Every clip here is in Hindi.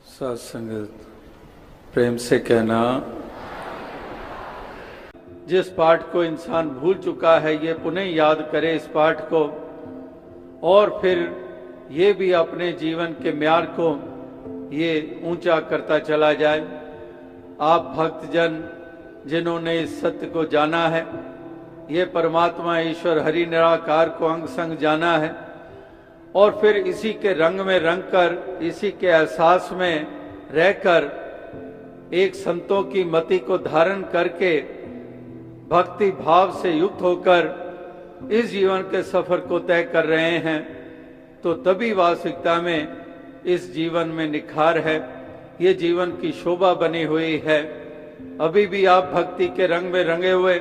साथ संगत प्रेम से कहना, जिस पाठ को इंसान भूल चुका है ये पुनः याद करे इस पाठ को, और फिर ये भी अपने जीवन के म्यार को ये ऊंचा करता चला जाए। आप भक्तजन जिन्होंने इस सत्य को जाना है, ये परमात्मा ईश्वर हरि निराकार को अंग संग जाना है, और फिर इसी के रंग में रंग कर, इसी के एहसास में रहकर, एक संतों की मति को धारण करके भक्ति भाव से युक्त होकर इस जीवन के सफर को तय कर रहे हैं, तो तभी वास्तविकता में इस जीवन में निखार है, ये जीवन की शोभा बनी हुई है। अभी भी आप भक्ति के रंग में रंगे हुए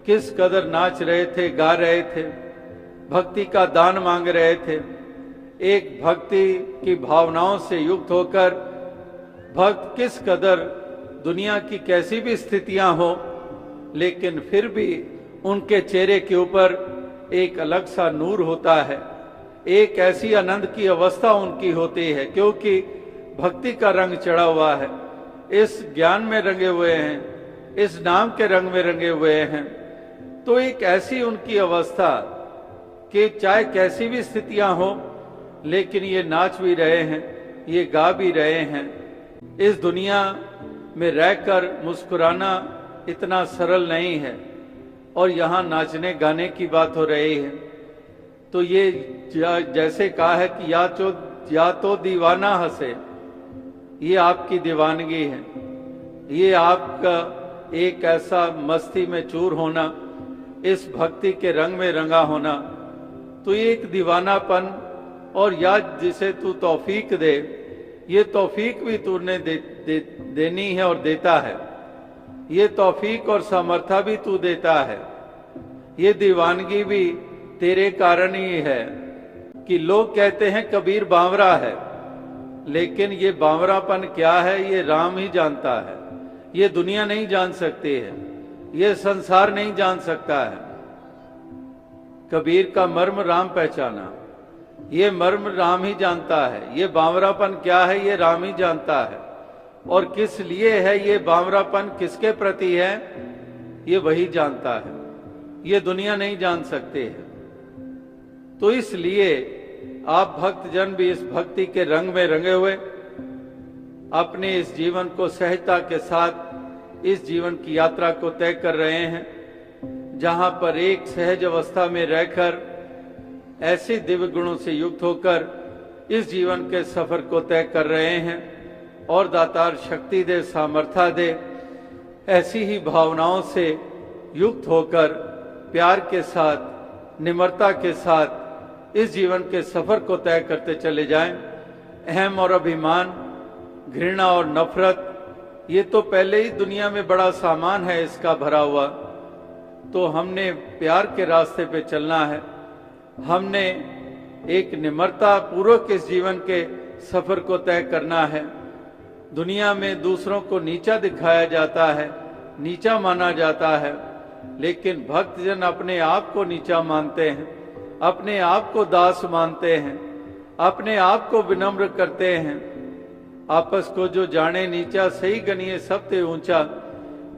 किस कदर नाच रहे थे, गा रहे थे, भक्ति का दान मांग रहे थे। एक भक्ति की भावनाओं से युक्त होकर भक्त किस कदर दुनिया की कैसी भी स्थितियां हो, लेकिन फिर भी उनके चेहरे के ऊपर एक अलग सा नूर होता है, एक ऐसी आनंद की अवस्था उनकी होती है, क्योंकि भक्ति का रंग चढ़ा हुआ है, इस ज्ञान में रंगे हुए हैं, इस नाम के रंग में रंगे हुए हैं। तो एक ऐसी उनकी अवस्था कि चाहे कैसी भी स्थितियां हो, लेकिन ये नाच भी रहे हैं, ये गा भी रहे हैं। इस दुनिया में रहकर मुस्कुराना इतना सरल नहीं है, और यहाँ नाचने गाने की बात हो रही है। तो ये जैसे कहा है कि या तो दीवाना हंसे, ये आपकी दीवानगी है, ये आपका एक ऐसा मस्ती में चूर होना, इस भक्ति के रंग में रंगा होना, तो ये एक दीवानापन। और या जिसे तू तौफीक दे, ये तौफीक भी तूने देनी है और देता है, ये तौफीक और सामर्थ्य भी तू देता है। ये दीवानगी भी तेरे कारण ही है कि लोग कहते हैं कबीर बावरा है, लेकिन ये बावरापन क्या है ये राम ही जानता है, ये दुनिया नहीं जान सकती है, ये संसार नहीं जान सकता है। कबीर का मर्म राम पहचाना, ये मर्म राम ही जानता है। ये बावरापन क्या है ये राम ही जानता है, और किस लिए है ये बावरापन, किसके प्रति है ये वही जानता है, ये दुनिया नहीं जान सकती है। तो इसलिए आप भक्तजन भी इस भक्ति के रंग में रंगे हुए अपने इस जीवन को सहजता के साथ इस जीवन की यात्रा को तय कर रहे हैं, जहां पर एक सहज अवस्था में रहकर ऐसे दिव्य गुणों से युक्त होकर इस जीवन के सफर को तय कर रहे हैं। और दातार शक्ति दे, सामर्थ्य दे, ऐसी ही भावनाओं से युक्त होकर प्यार के साथ, निम्रता के साथ इस जीवन के सफर को तय करते चले जाएं। अहम और अभिमान, घृणा और नफरत, ये तो पहले ही दुनिया में बड़ा सामान है इसका भरा हुआ। तो हमने प्यार के रास्ते पे चलना है, हमने एक निम्रता पूर्वक इस जीवन के सफर को तय करना है। दुनिया में दूसरों को नीचा दिखाया जाता है, नीचा माना जाता है, लेकिन भक्तजन अपने आप को नीचा मानते हैं, अपने आप को दास मानते हैं, अपने आप को विनम्र करते हैं। आपस को जो जाने नीचा, सही गनिए सबसे ऊंचा,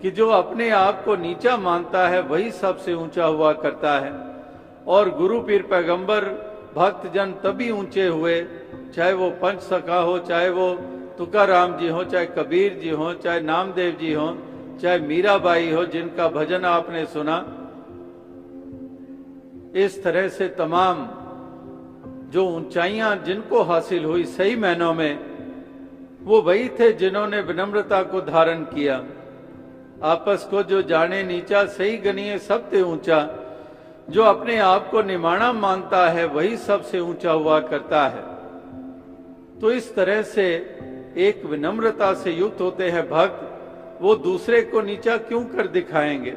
कि जो अपने आप को नीचा मानता है वही सबसे ऊंचा हुआ करता है। और गुरु पीर पैगंबर भक्तजन तभी ऊंचे हुए, चाहे वो पंच सखा हो, चाहे वो तुकाराम जी हो, चाहे कबीर जी हो, चाहे नामदेव जी हो, चाहे मीराबाई हो, जिनका भजन आपने सुना। इस तरह से तमाम जो ऊंचाइयां जिनको हासिल हुई सही मायनों में, वो वही थे जिन्होंने विनम्रता को धारण किया। आपस को जो जाने नीचा, सही गनिए सबसे ऊंचा, जो अपने आप को निमाणा मानता है वही सबसे ऊंचा हुआ करता है। तो इस तरह से एक विनम्रता से युक्त होते हैं भक्त। वो दूसरे को नीचा क्यों कर दिखाएंगे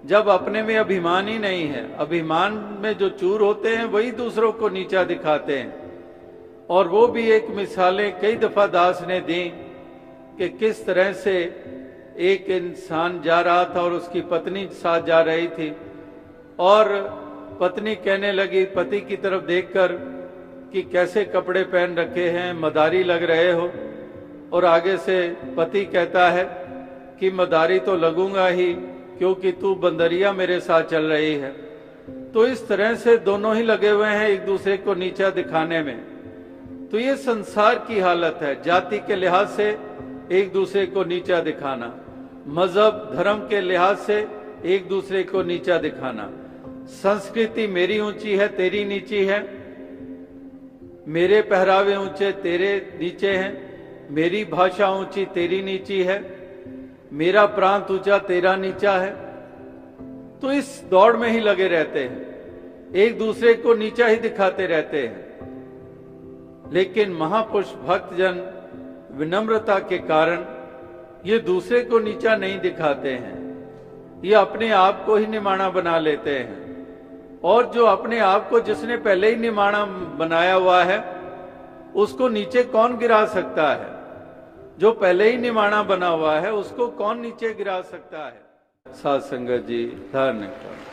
जब अपने में अभिमान ही नहीं है। अभिमान में जो चूर होते हैं वही दूसरों को नीचा दिखाते हैं। और वो भी एक मिसालें कई दफा दास ने दी कि किस तरह से एक इंसान जा रहा था और उसकी पत्नी साथ जा रही थी, और पत्नी कहने लगी पति की तरफ देखकर कि कैसे कपड़े पहन रखे हैं, मदारी लग रहे हो। और आगे से पति कहता है कि मदारी तो लगूंगा ही, क्योंकि तू बंदरिया मेरे साथ चल रही है। तो इस तरह से दोनों ही लगे हुए हैं एक दूसरे को नीचा दिखाने में। तो ये संसार की हालत है, जाति के लिहाज से एक दूसरे को नीचा दिखाना, मजहब धर्म के लिहाज से एक दूसरे को नीचा दिखाना, संस्कृति मेरी ऊंची है तेरी नीची है, मेरे पहरावे ऊंचे तेरे नीचे हैं, मेरी भाषा ऊंची तेरी नीची है, मेरा प्रांत ऊंचा तेरा नीचा है। तो इस दौड़ में ही लगे रहते हैं, एक दूसरे को नीचा ही दिखाते रहते हैं। लेकिन महापुरुष भक्तजन विनम्रता के कारण ये दूसरे को नीचा नहीं दिखाते हैं, ये अपने आप को ही निमाना बना लेते हैं। और जो अपने आप को जिसने पहले ही निमाना बनाया हुआ है उसको नीचे कौन गिरा सकता है? जो पहले ही निमाना बना हुआ है उसको कौन नीचे गिरा सकता है? साध संगत जी, धन्यवाद।